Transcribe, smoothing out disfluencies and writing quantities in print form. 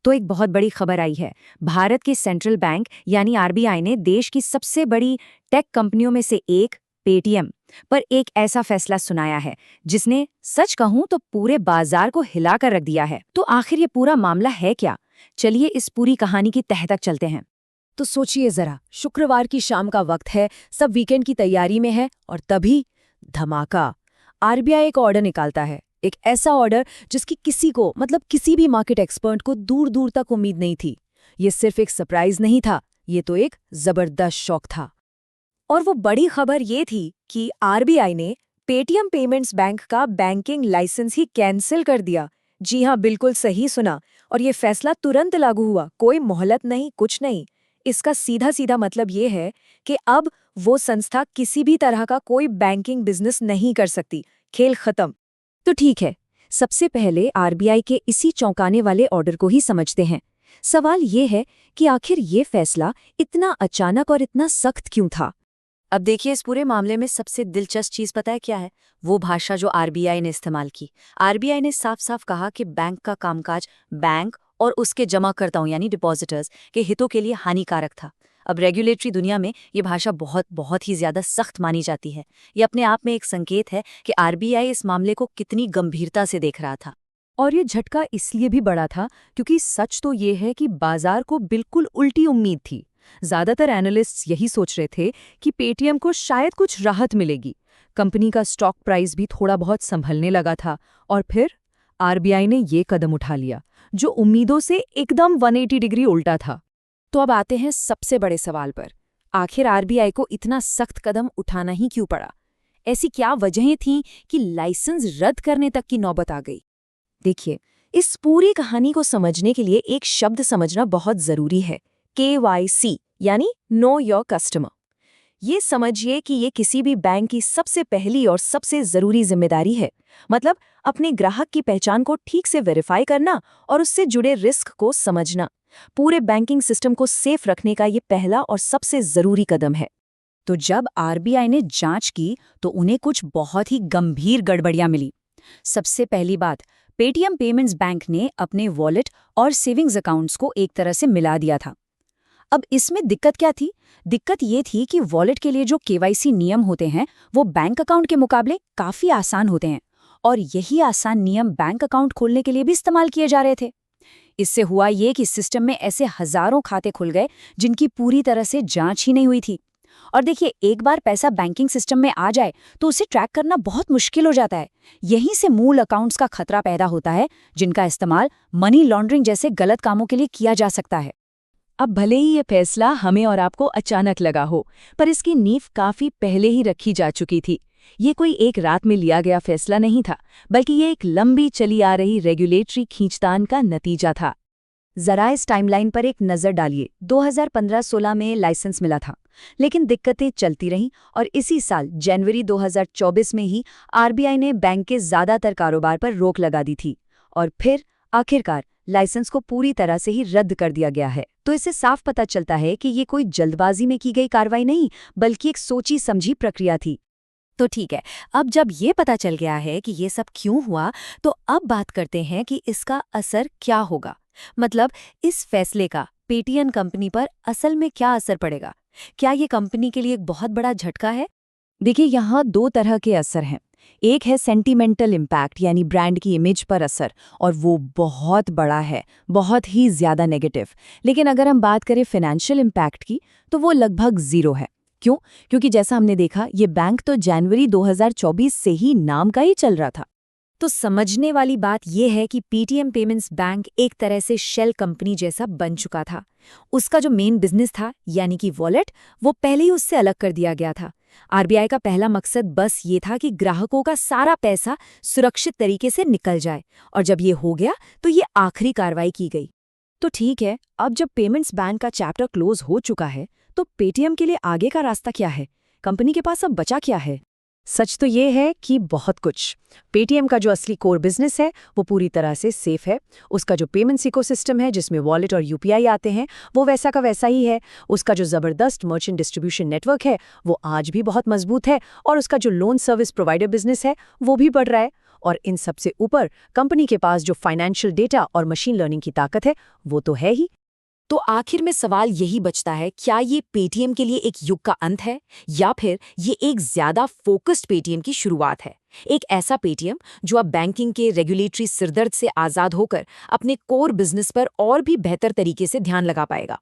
तो एक बहुत बड़ी खबर आई है। भारत के सेंट्रल बैंक यानी आरबीआई ने देश की सबसे बड़ी टेक कंपनियों में से एक पेटीएम पर एक ऐसा फैसला सुनाया है जिसने सच कहूं तो पूरे बाजार को हिलाकर रख दिया है। तो आखिर ये पूरा मामला है क्या? चलिए इस पूरी कहानी की तह तक चलते हैं। तो सोचिए जरा, शुक्रवार की शाम का वक्त है, सब वीकेंड की तैयारी में है और तभी धमाका। आरबीआई एक ऑर्डर निकालता है, एक ऐसा ऑर्डर जिसकी किसी को मतलब किसी भी मार्केट एक्सपर्ट को दूर दूर तक उम्मीद नहीं थी। ये सिर्फ एक सरप्राइज नहीं था, ये तो एक जबरदस्त शॉक था। और वो बड़ी खबर ये थी कि आरबीआई ने पेटीएम पेमेंट्स बैंक का बैंकिंग लाइसेंस ही कैंसिल कर दिया। जी हाँ, बिल्कुल सही सुना। और ये फैसला तुरंत लागू हुआ, कोई मोहलत नहीं, कुछ नहीं। इसका सीधा सीधा मतलब ये है कि अब वो संस्था किसी भी तरह का कोई बैंकिंग बिजनेस नहीं कर सकती। खेल खत्म। तो ठीक है, सबसे पहले आरबीआई के इसी चौंकाने वाले ऑर्डर को ही समझते हैं। सवाल ये है कि आखिर ये फैसला इतना अचानक और इतना सख्त क्यों था? अब देखिए, इस पूरे मामले में सबसे दिलचस्प चीज पता है क्या है? वो भाषा जो आरबीआई ने इस्तेमाल की। आरबीआई ने साफ साफ कहा कि बैंक का कामकाज बैंक और उसके जमाकर्ताओं यानी डिपॉजिटर्स के हितों के लिए हानिकारक था। अब रेगुलेटरी दुनिया में ये भाषा बहुत ही ज्यादा सख्त मानी जाती है। ये अपने आप में एक संकेत है कि आरबीआई इस मामले को कितनी गंभीरता से देख रहा था। और ये झटका इसलिए भी बड़ा था क्योंकि सच तो ये है कि बाजार को बिल्कुल उल्टी उम्मीद थी। ज्यादातर एनालिस्ट्स यही सोच रहे थे कि पेटीएम को शायद कुछ राहत मिलेगी। कंपनी का स्टॉक प्राइस भी थोड़ा बहुत संभलने लगा था। और फिर आरबीआई ने ये कदम उठा लिया जो उम्मीदों से एकदम 180 डिग्री उल्टा था। तो अब आते हैं सबसे बड़े सवाल पर। आखिर आरबीआई को इतना सख्त कदम उठाना ही क्यों पड़ा? ऐसी क्या वजहें थीं कि लाइसेंस रद्द करने तक की नौबत आ गई? देखिए, इस पूरी कहानी को समझने के लिए एक शब्द समझना बहुत जरूरी है, KYC यानी नो योर कस्टमर। ये समझिए कि ये किसी भी बैंक की सबसे पहली और सबसे जरूरी जिम्मेदारी है। मतलब अपने ग्राहक की पहचान को ठीक से वेरीफाई करना और उससे जुड़े रिस्क को समझना। पूरे बैंकिंग सिस्टम को सेफ रखने का ये पहला और सबसे जरूरी कदम है। तो जब आरबीआई ने जांच की तो उन्हें कुछ बहुत ही गंभीर गड़बड़ियां मिली। सबसे पहली बात, पेटीएम पेमेंट्स बैंक ने अपने वॉलेट और सेविंग्स अकाउंट्स को एक तरह से मिला दिया था। अब इसमें दिक्कत क्या थी? दिक्कत ये थी कि वॉलेट के लिए जो केवाईसी नियम होते हैं वो बैंक अकाउंट के मुकाबले काफी आसान होते हैं और यही आसान नियम बैंक अकाउंट खोलने के लिए भी इस्तेमाल किए जा रहे थे। इससे हुआ ये कि सिस्टम में ऐसे हजारों खाते खुल गए जिनकी पूरी तरह से जांच ही नहीं हुई थी। और देखिए, एक बार पैसा बैंकिंग सिस्टम में आ जाए तो उसे ट्रैक करना बहुत मुश्किल हो जाता है। यहीं से मूल अकाउंट्स का खतरा पैदा होता है जिनका इस्तेमाल मनी लॉन्ड्रिंग जैसे गलत कामों के लिए किया जा सकता है। अब भले ही ये फैसला हमें और आपको अचानक लगा हो, पर इसकी नींव काफी पहले ही रखी जा चुकी थी। ये कोई एक रात में लिया गया फैसला नहीं था, बल्कि ये एक लंबी चली आ रही रेगुलेटरी खींचतान का नतीजा था। जरा इस टाइमलाइन पर एक नज़र डालिए। 2015-16 में लाइसेंस मिला था, लेकिन दिक्कतें चलती रहीं और इसी साल जनवरी 2024 में ही आरबीआई ने बैंक के ज़्यादातर कारोबार पर रोक लगा दी थी। और फिर आखिरकार लाइसेंस को पूरी तरह से ही रद्द कर दिया गया है। तो इससे साफ पता चलता है कि ये कोई जल्दबाजी में की गई कार्रवाई नहीं, बल्कि एक सोची समझी प्रक्रिया थी। तो ठीक है, अब जब ये पता चल गया है कि ये सब क्यों हुआ, तो अब बात करते हैं कि इसका असर क्या होगा। मतलब इस फैसले का पेटीएम कंपनी पर असल में क्या असर पड़ेगा? क्या ये कंपनी के लिए एक बहुत बड़ा झटका है? देखिए, यहाँ दो तरह के असर हैं। एक है सेंटिमेंटल इम्पैक्ट यानी ब्रांड की इमेज पर असर, और वो बहुत बड़ा है, बहुत ही ज्यादा नेगेटिव। लेकिन अगर हम बात करें फाइनेंशियल इम्पैक्ट की, तो वो लगभग जीरो है। क्यों? क्योंकि जैसा हमने देखा, ये बैंक तो जनवरी 2024 से ही नाम का ही चल रहा था। तो समझने वाली बात यह है कि पेटीएम पेमेंट्स बैंक एक तरह से शेल कंपनी जैसा बन चुका था। उसका जो मेन बिजनेस था यानी कि वॉलेट, वो पहले ही उससे अलग कर दिया गया था। आरबीआई का पहला मकसद बस ये था कि ग्राहकों का सारा पैसा सुरक्षित तरीके से निकल जाए, और जब ये हो गया तो ये आखिरी कार्रवाई की गई। तो ठीक है, अब जब पेमेंट्स बैंक का चैप्टर क्लोज हो चुका है, तो पेटीएम के लिए आगे का रास्ता क्या है? कंपनी के पास अब बचा क्या है? सच तो ये है कि बहुत कुछ। पेटीएम का जो असली कोर बिजनेस है वो पूरी तरह से सेफ है। उसका जो पेमेंट्स इकोसिस्टम है जिसमें वॉलेट और यूपीआई आते हैं, वो वैसा का वैसा ही है। उसका जो ज़बरदस्त मर्चेंट डिस्ट्रीब्यूशन नेटवर्क है वो आज भी बहुत मजबूत है, और उसका जो लोन सर्विस प्रोवाइडर बिजनेस है वो भी बढ़ रहा है। और इन सबसे ऊपर कंपनी के पास जो फाइनेंशियल डेटा और मशीन लर्निंग की ताकत है वो तो है ही। तो आखिर में सवाल यही बचता है, क्या ये पेटीएम के लिए एक युग का अंत है या फिर ये एक ज्यादा फोकस्ड पेटीएम की शुरुआत है? एक ऐसा पेटीएम जो अब बैंकिंग के रेगुलेटरी सिरदर्द से आजाद होकर अपने कोर बिजनेस पर और भी बेहतर तरीके से ध्यान लगा पाएगा।